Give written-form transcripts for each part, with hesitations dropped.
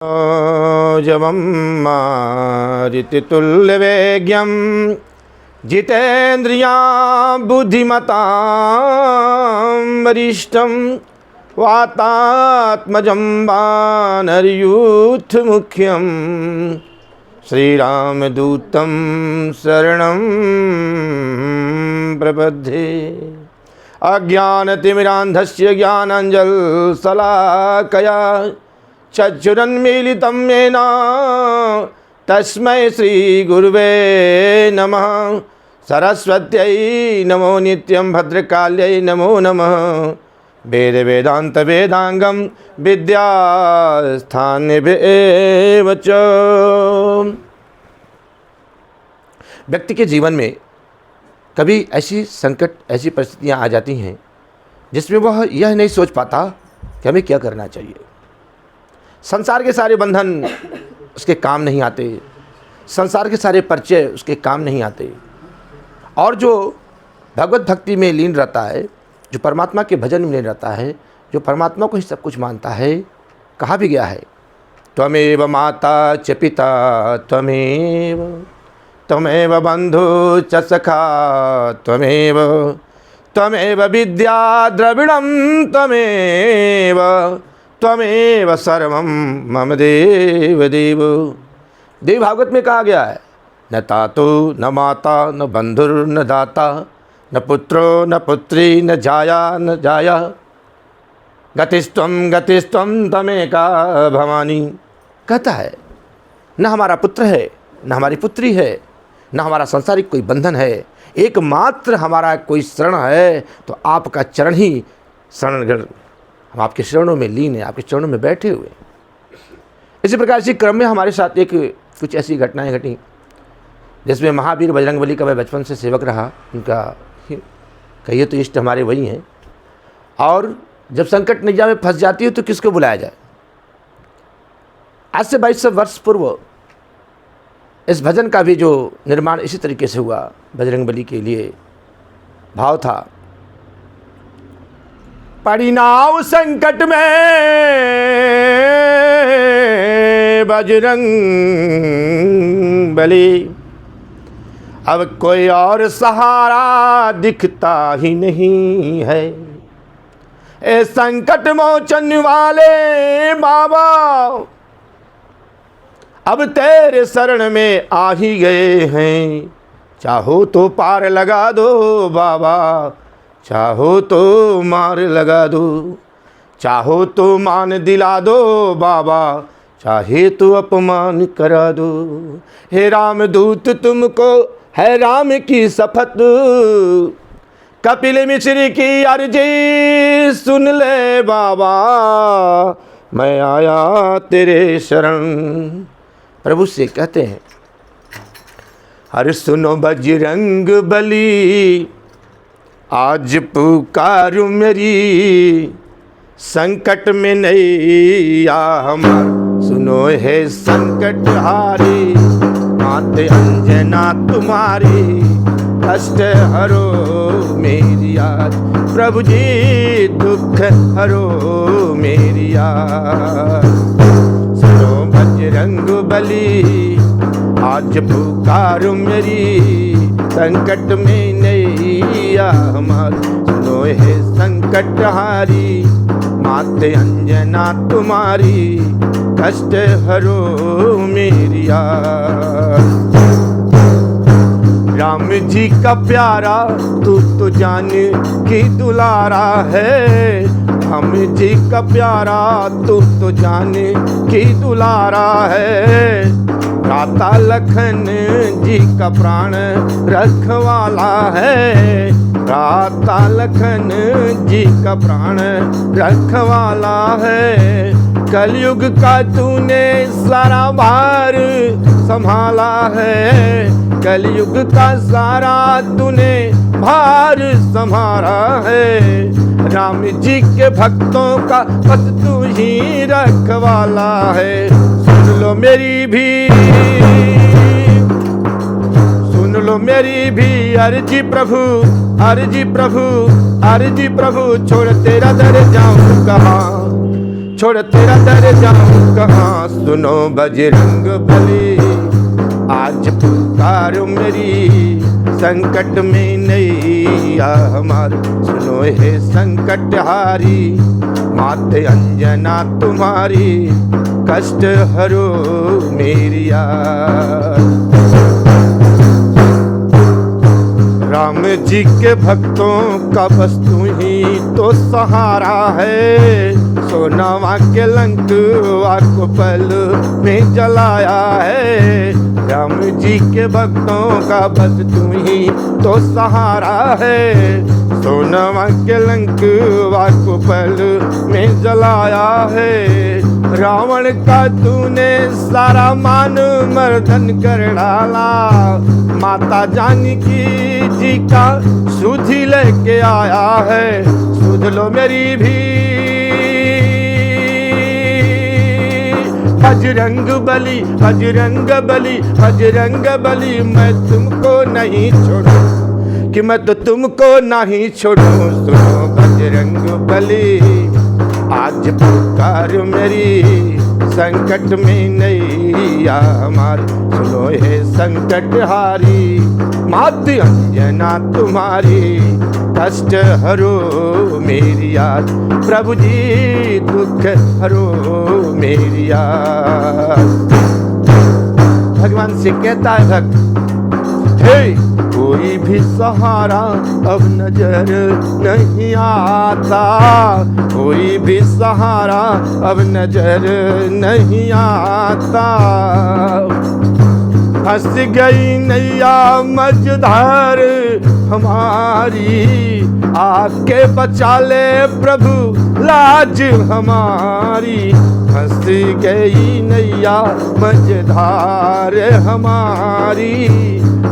जवं मारुतितुल्यवेगं जितेन्द्रियां बुद्धिमतां वरिष्ठं वातात्मजं वानरयूथमुख्यं श्रीरामदूतं शरणं प्रपद्ये। अज्ञानतिमिरान्धस्य ज्ञानाञ्जनशलाकया चक्षुरुन्मीलितं येन तस्मै श्रीगुरुवे नमः। सरस्वत्यै नमो नित्यं भद्रकाल्यै नमो नमः। वेद वेदांत वेदांगम विद्यास्थानमेव च। व्यक्ति के जीवन में कभी ऐसी संकट, ऐसी परिस्थितियां आ जाती हैं जिसमें वह यह नहीं सोच पाता कि हमें क्या करना चाहिए। संसार के सारे बंधन उसके काम नहीं आते, संसार के सारे परिचय उसके काम नहीं आते, और जो भगवत भक्ति में लीन रहता है, जो परमात्मा के भजन में लीन रहता है, जो परमात्मा को ही सब कुछ मानता है, कहा भी गया है त्वमेव माता च पिता त्वमेव, त्वमेव बंधु च सखा त्वमेव, त्वमेव विद्या द्रविणं त्वमेव, त्वमेव सर्वं मम देव देव। देव भागवत में कहा गया है न तातो न माता न बंधुर न दाता न पुत्रो न पुत्री न जाया न जाया, गतिस्त्वं तमेका भवानी। कहता है न हमारा पुत्र है, न हमारी पुत्री है, न हमारा सांसारिक कोई बंधन है, एकमात्र हमारा कोई शरण है तो आपका चरण ही शरण। हम आपके चरणों में लीन हैं, आपके चरणों में बैठे हुए। इसी प्रकार से क्रम में हमारे साथ कुछ ऐसी घटनाएं घटी जिसमें महावीर बजरंगबली का मैं बचपन से सेवक रहा। उनका कहिए तो इष्ट हमारे वही हैं, और जब संकट नैया में फंस जाती है तो किसको बुलाया जाए। आज से 2200 वर्ष पूर्व इस भजन का भी जो निर्माण इसी तरीके से हुआ। बजरंगबली के लिए भाव था, परिणाम संकट में बजरंगबली, अब कोई और सहारा दिखता ही नहीं है। ए संकट मोचन वाले बाबा, अब तेरे शरण में आ ही गए हैं। चाहो तो पार लगा दो बाबा, चाहो तो मार लगा दो, चाहो तो मान दिला दो बाबा, चाहे तो अपमान करा दो। हे रामदूत तुमको है राम की शपथ, कपिल मिश्र की अर्जी सुन ले बाबा, मैं आया तेरे शरण। प्रभु से कहते हैं हर सुनो बजरंग बली, आज पुकारू मेरी, संकट में नैया हमार सुनो है संकट हारी, माते अंजना तुम्हारी, कष्ट हरो मेरी याद, प्रभु जी दुख हरो मेरी याद। सुनो बजरंग बली, आज पुकारू मेरी, संकट में नैया हमार सुनो है संकट हारी, माते अंजना तुम्हारी, कष्ट हरो मेरी याद। राम जी का प्यारा तू तो जान की दुलारा है, राम जी का प्यारा तू तो जान की दुलारा है, भ्राता लखन जी का प्राण रखवाला है, भ्राता लखन जी का प्राण रखवाला है। कलयुग का तूने सारा भार संभाला है, कलयुग का सारा तूने भार संभाला है। राम जी के भक्तों का पथ तू ही रखवाला है। सुन लो मेरी भी, सुन लो मेरी भी अर्जी प्रभु, अर्जी प्रभु, अर्जी प्रभु, छोड़ तेरा दर जाऊं कहाँ। छोड़ तेरा दर जाऊं कहाँ, सुनो बजरंग बली। आज पुकारो मेरी संकट में नैया हमार, सुनो हे संकट हारी, माते अंजना तुम्हारी, कष्ट हरो मेरी यार। राम जी के भक्तों का बस तू ही तो सहारा है, सोनावा के लंकवा को पल में जलाया है। राम जी के भक्तों का बस तू ही तो सहारा है, सोनावा के लंकवा को पल में जलाया है। रावण का तूने सारा मान मर्दन कर डाला, माता जानकी जी का सुध लेके आया है, सुध लो मेरी भी। बजरंग बली बजरंग बली बजरंग बली, मैं तुमको नहीं छोड़ूं कि मैं तो तुमको नहीं छोड़ूं, सुनो बजरंग बली। आज पुकार मेरी संकट में नैया हमार, सुनो हे संकट हारी, मात अंजना तुम्हारी, कष्ट हरो मेरी याद। प्रभु जी दुख हरो मेरी याद। भगवान से कहता है भक्त, हे कोई भी सहारा अब नजर नहीं आता, कोई भी सहारा अब नजर नहीं आता। फंस गई नैया मझधार हमारी, आके बचा ले प्रभु लाज हमारी। फंस गई नैया मझधार हमारी,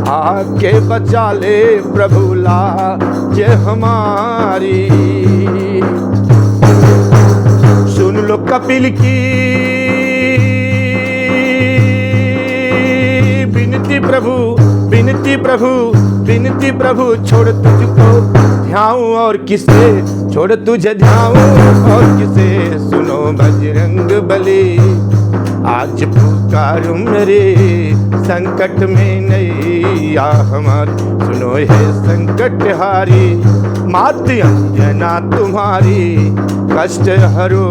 आके बचा ले प्रभु लाज हमारी। सुन लो कपिल की बिनती प्रभु, बिनती प्रभु, बिनती प्रभु, छोड़ तुझको ध्याऊं और किसे, छोड़ तुझे ध्याऊं और किसे, सुनो बजरंग बली। आज पुकारूं मेरे संकट में नैया हमार, सुनो हे संकट हारी, मात अंजना तुम्हारी, कष्ट हरो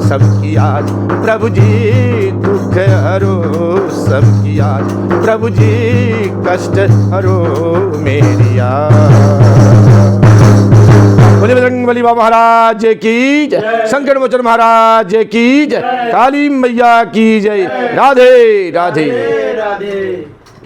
सबकी याद। प्रभु जी दुख हरो सबकी याद, प्रभु जी कष्ट हरो मेरी याद। बोले बजरंग बली बाबा महाराज की जय, संकट मोचन महाराज की जय, काली मैया की जय। राधे राधे राधे।